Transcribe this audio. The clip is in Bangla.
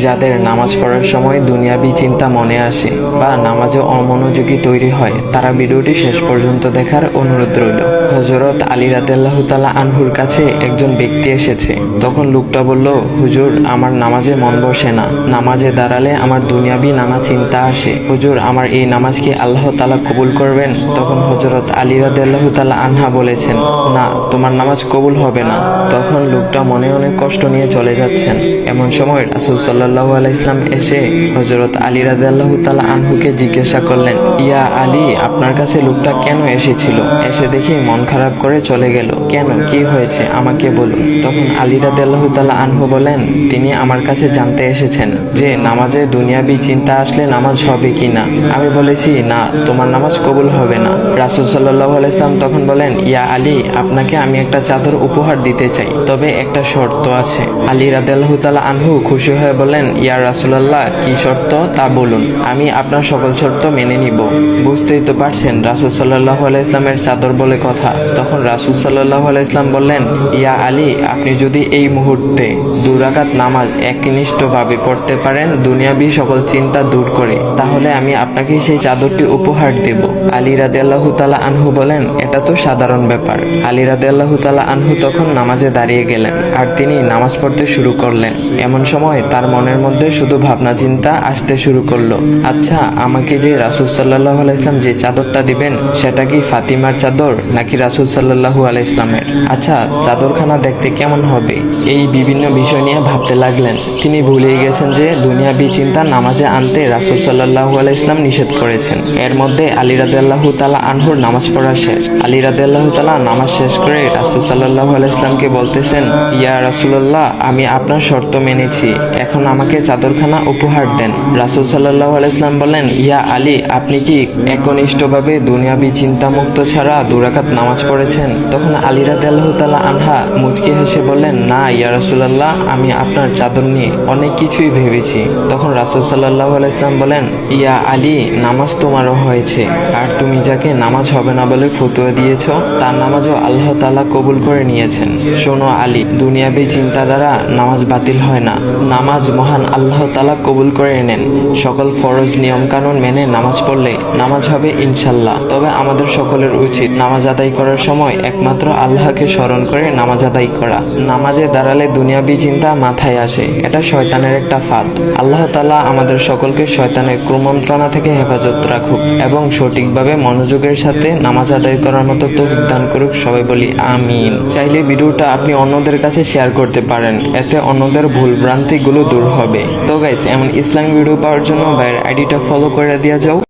যাদের নামাজ পড়ার সময় দুনিয়াবি চিন্তা মনে আসে বা নামাজে অমনোযোগী তৈরি হয়, তারা ভিডিওটি শেষ পর্যন্ত দেখার অনুরোধ রইল। হযরত আলী রাদিয়াল্লাহু তাআলা আনহুর কাছে একজন ব্যক্তি এসেছে। তখন লোকটা বলল, হুজুর, আমার নামাজে মন বসে না। নামাজে দাঁড়ালে আমার দুনিয়াবি নানা চিন্তা আসে। হুজুর, আমার এই নামাজ কি আল্লাহ তাআলা কবুল করবেন? তখন হযরত আলী রাদিয়াল্লাহু তাআলা আনহা বলেছেন, না, তোমার নামাজ কবুল হবে না। তখন লোকটা মনে অনেক কষ্ট নিয়ে চলে যাচ্ছেন। এমন সময় রাসূল সাল্লাল্লাহু আলাইহি ওয়াসাল্লাম এসে হযরত আলী রাদিয়াল্লাহু তাআলা আনহুকে জিজ্ঞাসা করলেন, ইয়া আলী, আপনার কাছে লোকটা কেন এসেছিল? এসে দেখি মন খারাপ করে চলে গেল। কেন, কি হয়েছে, আমাকে বলুন। তখন আলী রাদিয়াল্লাহু তাআলা আনহু বলেন, তিনি আমার কাছে জানতে এসেছেন যে নামাজে দুনিয়াবি চিন্তা আসলে নামাজ হবে কিনা। আমি বলেছি, না, তোমার নামাজ কবুল হবে না। রাসূল সাল্লাল্লাহু আলাইহি ওয়াসাল্লাম তখন বলেন, ইয়া আলী, আপনাকে আমি একটা চাদর উপহার দিতে চাই, তবে একটা শর্ত আছে। আলী রাদিয়াল্লাহু তাআলা আনহু খুশি হয়ে বলেন, ইয়া রাসূলুল্লাহ, কি শর্ত তা বলুন, আমি আপনার সকল শর্ত মেনে নিব। বুঝতেই তো পারছেন রাসূল সাল্লাল্লাহু আলাইহি ওয়াসাল্লামের চাদর বলে কথা। তখন রাসূল সাল্লাল্লাহু আলাইহি ওয়াসাল্লাম বললেন, ইয়া আলী, আপনি যদি এই মুহূর্তে 2 রাকাত নামাজ একনিষ্ঠভাবে পড়তে পারেন দুনিয়াবি সকল চিন্তা দূর করে, তাহলে আমি আপনাকে সেই চাদরটি উপহার দেব। আলী রাদিয়াল্লাহু তাআলা আনহু বলেন, এটা তো সাধারণ ব্যাপার। আলী রাদিয়াল্লাহু তাআলা আনহু তখন নামাজে দাঁড়িয়ে গেলেন আর তিনি নামাজ পড়তে শুরু করলেন। এমন সময় তার মনের মধ্যে শুধু ভাবনা চিন্তা আসতে শুরু করলো, আচ্ছা, আমাকে যে রাসূল সাল্লাল্লাহু আলাইহি ওয়াসাল্লাম যে চাদরটা দিবেন, সেটা কি ফাতিমার চাদর নাকি রাসূল সাল্লাল্লাহু আলাইহি ওয়াসাল্লামের? আচ্ছা, চাদরখানা দেখতে কেমন হবে? এই বিভিন্ন বিষয় নিয়ে ভাবতে লাগলেন। তিনি ভুলেই গেছেন যে দুনিয়াবি চিন্তা নামাজে আনতে রাসূল সাল্লাল্লাহু আলাইহি ওয়াসাল্লাম নিষেধ করেছেন। এর মধ্যে আলী রাদিয়াল্লাহু তাআলা আনহুর নামাজ পড়া শেষ। আলী রাদিয়াল্লাহু তাআলা নামাজ শেষ করে রাসূল সাল্লাল্লাহু আলাইহি ওয়াসাল্লামকে বলতেছেন, ইয়া রাসূলুল্লাহ, আমি আপনার শর্ত মেনেছি, এখন আমাকে চাদরখানা উপহার দেন। রাসূল সাল্লাল্লাহু আলাইহি ওয়াসাল্লাম বলেন, ইয়া আলী, আপনি কি একনিষ্ঠভাবে দুনিয়াবি চিন্তামুক্ত ছাড়া 2 রাকাত নামাজ পড়েছেন? তখন আলী রাদিয়াল্লাহু তাআলা আনহা মুচকি হেসে বললেন, না ইয়া রাসূলুল্লাহ, আমি আপনার চাদর নিয়ে অনেক কিছুই ভেবেছি। তখন রাসূল সাল্লাল্লাহু আলাইহি ওয়াসাল্লাম বলেন, ইয়া আলী, নামাজ তোমারও হয়েছে, আর তুমি যাকে নামাজ হবে না বলে ফতোয়া দিয়েছো, তার নামাজও আল্লাহ তাআলা কবুল করে নিয়েছেন। শোনো আলী, দুনিয়াবি চিন্তা দ্বারা নামাজ বাতিল হয় না, নামাজ মহান আল্লাহ তাআলা কবুল করে নেন। সকল ফরজ নিয়ম কানুন মেনে নামাজ পড়লে নামাজ হবে ইনশাল্লাহ। তবে আমাদের সকলের উচিত নামাজ আদায় করার সময় একমাত্র আল্লাহকে স্মরণ করে নামাজ আদায় করা। নামাজে দাঁড়ালে দুনিয়াবি চিন্তা মাথায় আসে, এটা শয়তানের একটা ফাঁদ। আল্লাহ তাআলা আমাদের সকলকে শয়তানের কুমন্ত্রণা থেকে হেফাজত রাখুক এবং সঠিকভাবে মনোযোগের সাথে নামাজ আদায় করার মতো তৌফিক দান করুক। সবাই বলি আমিন। চাইলে ভিডিওটা আপনি অন্যদের কাছে শেয়ার করতে পারেন, এতে অন্যদের ভুল ভ্রান্তিগুলো দূর হবে। তো গাইস, এমন ইসলামিক ভিডিও পাওয়ার জন্য ভাইয়ের আইডিটা ফলো করে দিয়ে যাও।